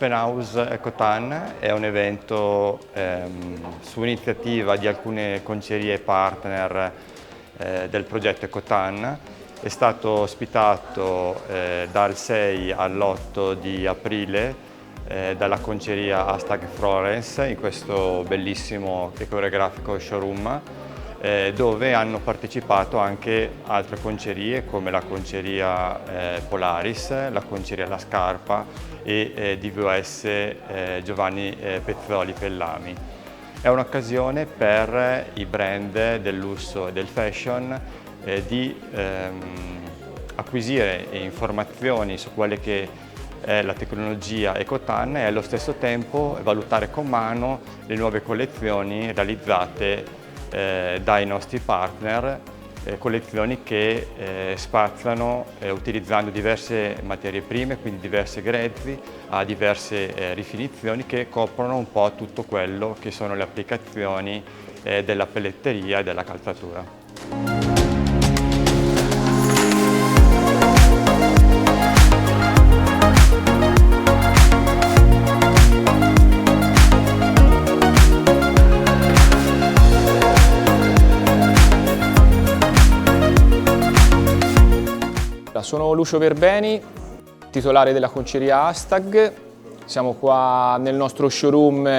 L'Open House Ecotan è un evento su iniziativa di alcune concerie partner del progetto Ecotan. È stato ospitato dal 6 all'8 di aprile dalla conceria #Florence in questo bellissimo e coreografico showroom dove hanno partecipato anche altre concerie come la conceria Polaris, la conceria La Scarpa e DVS Giovanni Pezzoli Pellami. È un'occasione per i brand del lusso e del fashion di acquisire informazioni su quelle che è la tecnologia Ecotan e allo stesso tempo valutare con mano le nuove collezioni realizzate dai nostri partner, collezioni che spaziano utilizzando diverse materie prime, quindi diverse grezzi, a diverse rifinizioni che coprono un po' tutto quello che sono le applicazioni della pelletteria e della calzatura. Sono Lucio Verbeni, titolare della conceria Hashtag. Siamo qua nel nostro showroom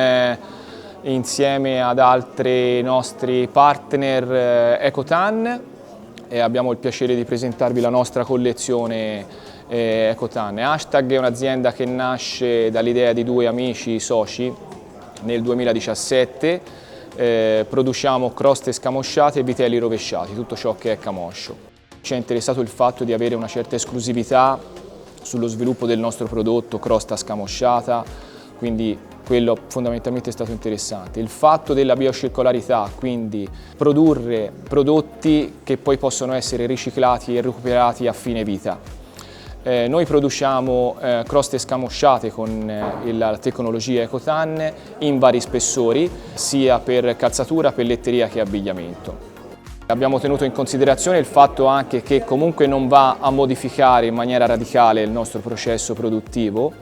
insieme ad altri nostri partner Ecotan e abbiamo il piacere di presentarvi la nostra collezione Ecotan. Hashtag è un'azienda che nasce dall'idea di due amici soci nel 2017. Produciamo croste scamosciate e vitelli rovesciati, tutto ciò che è camoscio. Ci è interessato il fatto di avere una certa esclusività sullo sviluppo del nostro prodotto, crosta scamosciata, quindi quello fondamentalmente è stato interessante. Il fatto della biocircolarità, quindi produrre prodotti che poi possono essere riciclati e recuperati a fine vita. Noi produciamo croste scamosciate con la tecnologia Ecotan in vari spessori, sia per calzatura, pelletteria che abbigliamento. Abbiamo tenuto in considerazione il fatto anche che comunque non va a modificare in maniera radicale il nostro processo produttivo.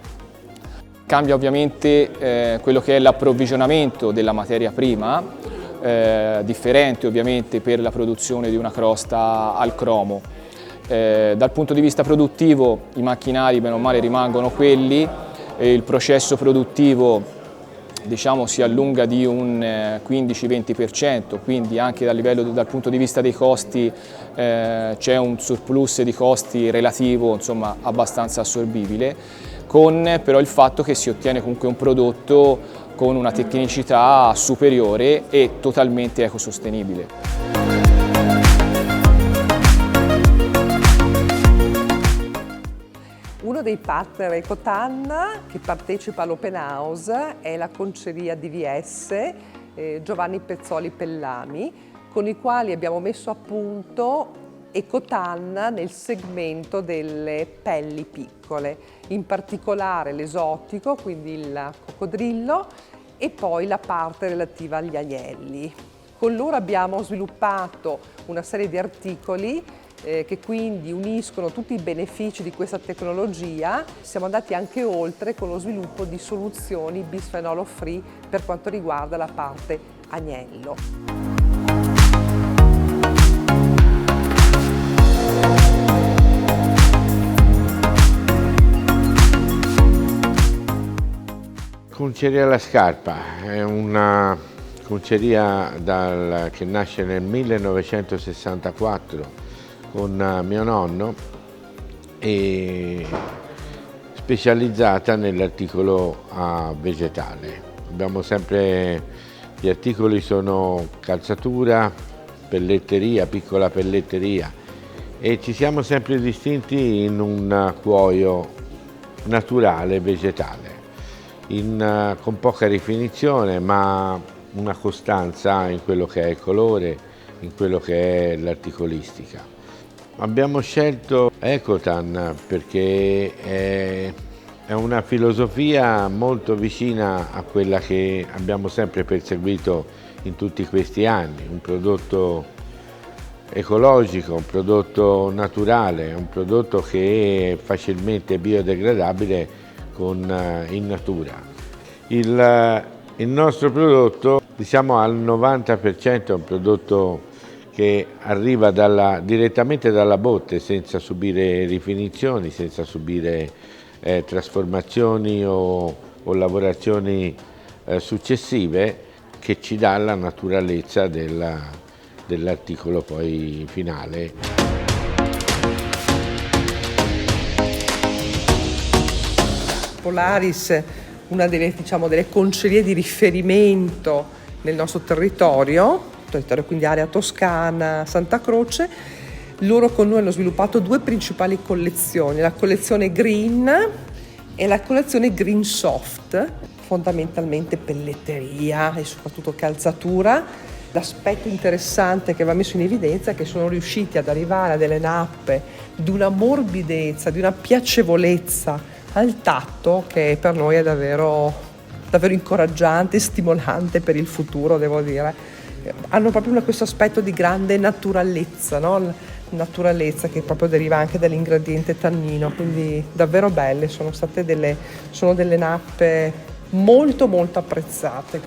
Cambia ovviamente quello che è l'approvvigionamento della materia prima, differente ovviamente per la produzione di una crosta al cromo. Dal punto di vista produttivo i macchinari bene o male rimangono quelli, il processo produttivo diciamo si allunga di un 15-20%, quindi anche dal punto di vista dei costi c'è un surplus di costi relativo, insomma, abbastanza assorbibile, con però il fatto che si ottiene comunque un prodotto con una tecnicità superiore e totalmente ecosostenibile. Uno dei partner Ecotan che partecipa all'Open House è la conceria DVS Giovanni Pezzoli Pellami, con i quali abbiamo messo a punto Ecotan nel segmento delle pelli piccole, in particolare l'esotico, quindi il coccodrillo, e poi la parte relativa agli agnelli. Con loro abbiamo sviluppato una serie di articoli che quindi uniscono tutti i benefici di questa tecnologia. Siamo andati anche oltre con lo sviluppo di soluzioni bisfenolo free per quanto riguarda la parte agnello. Conceria La Scarpa è una conceria che nasce nel 1964 con mio nonno e specializzata nell'articolo vegetale. Abbiamo sempre, gli articoli sono calzatura, pelletteria, piccola pelletteria e ci siamo sempre distinti in un cuoio naturale, vegetale, con poca rifinizione ma una costanza in quello che è il colore, in quello che è l'articolistica. Abbiamo scelto Ecotan perché è una filosofia molto vicina a quella che abbiamo sempre perseguito in tutti questi anni, un prodotto ecologico, un prodotto naturale, un prodotto che è facilmente biodegradabile in natura. Il nostro prodotto, diciamo al 90%, è un prodotto che arriva direttamente dalla botte, senza subire rifinizioni, senza subire trasformazioni o lavorazioni successive, che ci dà la naturalezza dell'articolo poi finale. Polaris, una delle concerie di riferimento nel nostro territorio quindi area Toscana, Santa Croce. Loro con noi hanno sviluppato due principali collezioni, la collezione Green e la collezione Green Soft, fondamentalmente pelletteria e soprattutto calzatura. L'aspetto interessante che va messo in evidenza è che sono riusciti ad arrivare a delle nappe di una morbidezza, di una piacevolezza al tatto che per noi è davvero incoraggiante e stimolante per il futuro, devo dire. Hanno proprio questo aspetto di grande naturalezza, no? Naturalezza che proprio deriva anche dall'ingrediente tannino, quindi davvero belle, sono delle nappe molto molto apprezzate.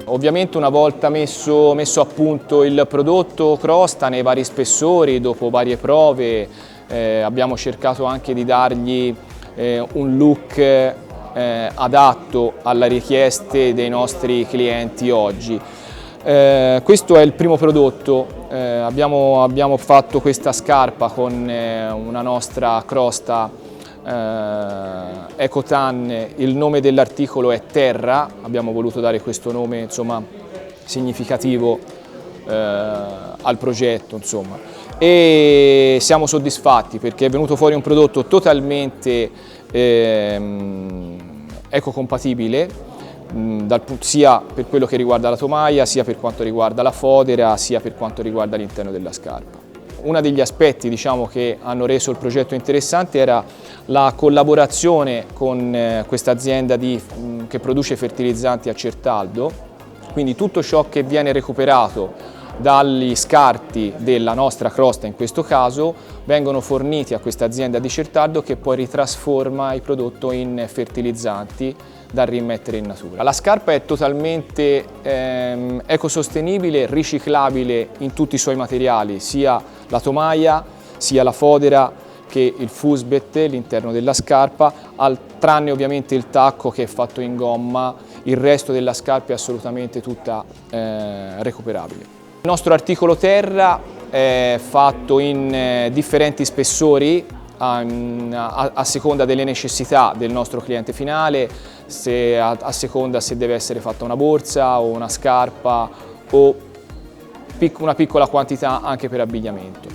Ovviamente una volta messo a punto il prodotto crosta nei vari spessori, dopo varie prove, abbiamo cercato anche di dargli un look adatto alle richieste dei nostri clienti oggi. Questo è il primo prodotto, abbiamo fatto questa scarpa con una nostra crosta Ecotan, il nome dell'articolo è Terra, abbiamo voluto dare questo nome, insomma, significativo al progetto, insomma. E siamo soddisfatti perché è venuto fuori un prodotto totalmente ecocompatibile, sia per quello che riguarda la tomaia, sia per quanto riguarda la fodera, sia per quanto riguarda l'interno della scarpa. Uno degli aspetti, diciamo, che hanno reso il progetto interessante era la collaborazione con questa azienda che produce fertilizzanti a Certaldo, quindi tutto ciò che viene recuperato dagli scarti della nostra crosta, in questo caso, vengono forniti a questa azienda di Certaldo che poi ritrasforma il prodotto in fertilizzanti da rimettere in natura. La scarpa è totalmente ecosostenibile, riciclabile in tutti i suoi materiali, sia la tomaia, sia la fodera che il fusbet, l'interno della scarpa, tranne ovviamente il tacco che è fatto in gomma, il resto della scarpa è assolutamente tutta recuperabile. Il nostro articolo Terra è fatto in differenti spessori a seconda delle necessità del nostro cliente finale, a seconda se deve essere fatta una borsa o una scarpa o una piccola quantità anche per abbigliamento.